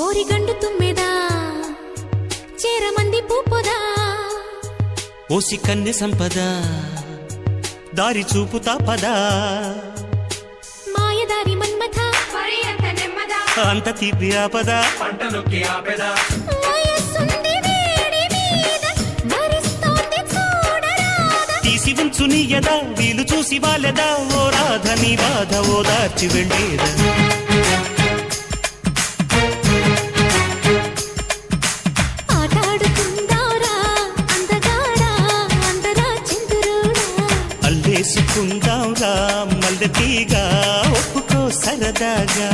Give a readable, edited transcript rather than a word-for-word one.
ఓరిగండు తుమ్మెదా చేరమంది పూపొదా ఓసి కన్నె సంపద దారి చూపుతా పదా మాయదారి మన్మథ అంత తీపి ఆపద పంటలొక్కి ఆపెదా తీసి ఉంచు నీ యదా వీలు చూసి వాళ్ళదా ఓ రాధ నీ బాధ ఓ దార్చి వెళ్ళేదా అల్లేసుకుందాం రా మల్లె తీగా ఒప్పుకో సరదాగా